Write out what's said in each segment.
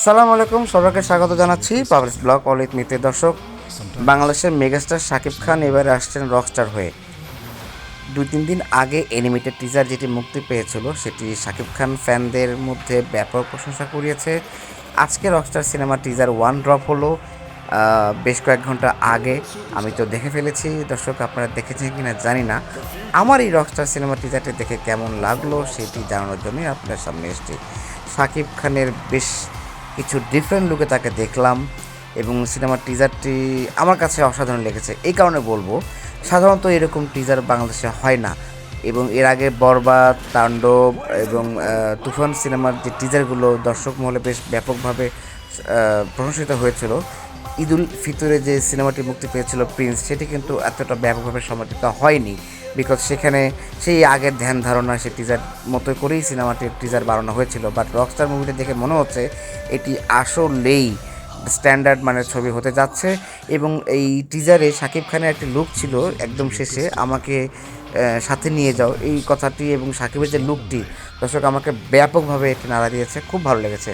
সালাম আলাইকুম, সবাইকে স্বাগত জানাচ্ছি পাবলিশ ব্লগ অলিত মিতে। দর্শক, বাংলাদেশের মেগাস্টার শাকিব খান এবারে আসছেন রকস্টার হয়ে। 2-3 দিন আগে অ্যানিমেটেড টিজার যেটি মুক্তি পেয়েছিল সেটি শাকিব খান ফ্যানদের মধ্যে ব্যাপক প্রশংসা কুড়িয়েছে। আজকে রকস্টার সিনেমা টিজার 1 ড্রপ হলো বেশ কয়েক ঘন্টা আগে। আমি তো দেখে ফেলেছি। দর্শক, আপনারা দেখেছেন কিনা জানি না। আমার এই রকস্টার সিনেমা টিজারটি দেখে কেমন লাগলো সেটি জানানোর জন্যই আপনার সামনে এসেছি। শাকিব খানের বেশ কিছু ডিফারেন্ট লুকে তাকে দেখলাম এবং সিনেমার টিজারটি আমার কাছে অসাধারণ লেগেছে। এই কারণে বলবো, সাধারণত এরকম টিজার বাংলাদেশে হয় না এবং এর আগে বরবাদ, তাণ্ডব এবং তুফান সিনেমার যে টিজারগুলো দর্শক মহলে বেশ ব্যাপকভাবে প্রশংসিত হয়েছিল। ঈদ উল ফিতরে যে সিনেমাটি মুক্তি পেয়েছিল প্রিন্স, সেটি কিন্তু এতটা ব্যাপকভাবে সমর্থিত হয়নি, বিকজ সেখানে সেই আগের ধ্যান ধারণা সে টিজার মতো করেই সিনেমাটির টিজার বানানো হয়েছিল। বাট রকস্টার মুভিটা দেখে মনে হচ্ছে এটি আসলেই স্ট্যান্ডার্ড মানের ছবি হতে যাচ্ছে। এবং এই টিজারে শাকিব খানের একটি লুক ছিল একদম শেষে, আমাকে সাথে নিয়ে যাও, এই কথাটি এবং শাকিবের যে লুকটি, দর্শক আমাকে ব্যাপকভাবে এটি নাড়া দিয়েছে, খুব ভালো লেগেছে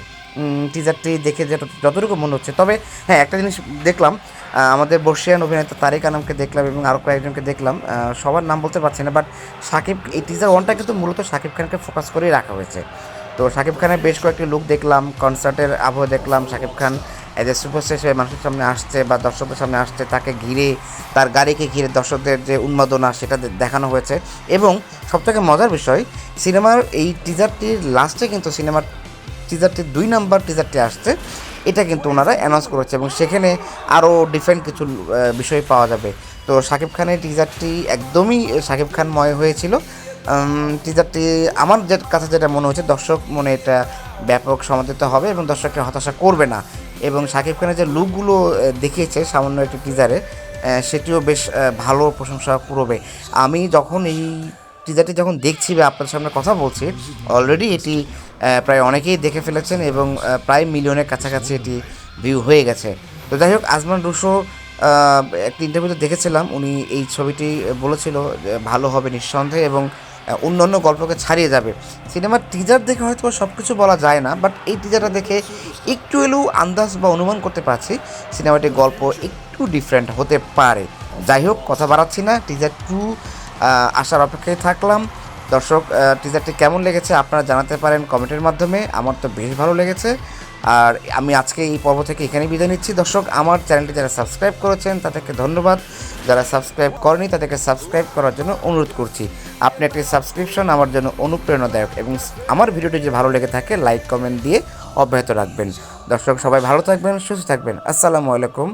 টিজারটি দেখে। যতটুকু মনে হচ্ছে, তবে হ্যাঁ, একটা জিনিস দেখলাম, আমাদের বর্ষিয়ান অভিনেতা তারিক আনামকে দেখলাম এবং আরও কয়েকজনকে দেখলাম, সবার নাম বলতে পারছি না। বাট শাকিব, এই টিজার 1টা কিন্তু মূলত শাকিব খানকে ফোকাস করেই রাখা হয়েছে। তো শাকিব খানের বেশ কয়েকটি লুক দেখলাম, কনসার্টের আবহ দেখলাম, Shakib Khan as a superstar হিসেবে মানুষের সামনে আসছে বা দর্শকদের সামনে আসছে, তাকে ঘিরে, তার গাড়িকে ঘিরে দর্শকদের যে উন্মাদনা সেটা দেখানো হয়েছে। এবং সবথেকে মজার বিষয়, সিনেমার এই টিজারটির লাস্টে কিন্তু সিনেমার টিজারটি 2 নাম্বার টিজারটি আসছে, এটা কিন্তু ওনারা অ্যানাউন্স করেছে এবং সেখানে আরও ডিফারেন্ট কিছু বিষয় পাওয়া যাবে। তো শাকিব খানের টিজারটি একদমই শাকিব খানময় হয়েছিল। টিজারটি আমার যে কাছে যেটা মনে হচ্ছে, দর্শক মনে এটা ব্যাপক সমাদৃত হবে এবং দর্শককে হতাশা করবে না। এবং শাকিব খানের যে লুকগুলো দেখিয়েছে সামান্য একটি টিজারে, সেটিও বেশ ভালো প্রশংসা কুড়োবে। আমি যখন এই টিজারটি যখন দেখছি বা আপনাদের সামনে কথা বলছি, অলরেডি এটি প্রায় অনেকেই দেখে ফেলেছেন এবং প্রায় মিলিয়নের কাছাকাছি এটি ভিউ হয়ে গেছে। তো যাই হোক, আজমান রুশো একটি ইন্টারভিউতে দেখেছিলাম, উনি এই ছবিটি বলেছিল ভালো হবে নিঃসন্দেহে এবং অন্যান্য গল্পকে ছাড়িয়ে যাবে। সিনেমার টিজার দেখে হয়তো সব কিছু বলা যায় না, বাট এই টিজারটা দেখে একটু এলেও আন্দাজ বা অনুমান করতে পারছি সিনেমাটির গল্প একটু ডিফারেন্ট হতে পারে। যাই হোক, কথা বাড়াচ্ছি না, টিজার 2 আসার অপেক্ষায় থাকলাম। দর্শক, টিজারটি কেমন লেগেছে আপনারা জানাতে পারেন কমেন্টের মাধ্যমে। আমার তো বেশ ভালো লেগেছে। আর আমি আজকে এই পর্ব থেকে এখানেই বিদায় নিচ্ছি। দর্শক, আমার চ্যানেলটি যারা সাবস্ক্রাইব করেছেন তাদেরকে ধন্যবাদ, যারা সাবস্ক্রাইব করেনি তাদেরকে সাবস্ক্রাইব করার জন্য অনুরোধ করছি। আপনি একটি সাবস্ক্রিপশন আমার জন্য অনুপ্রেরণাদায়ক এবং আমার ভিডিওটি যে ভালো লেগে থাকে লাইক কমেন্ট দিয়ে অব্যাহত রাখবেন। দর্শক, সবাই ভালো থাকবেন, সুস্থ থাকবেন। আসসালামু আলাইকুম।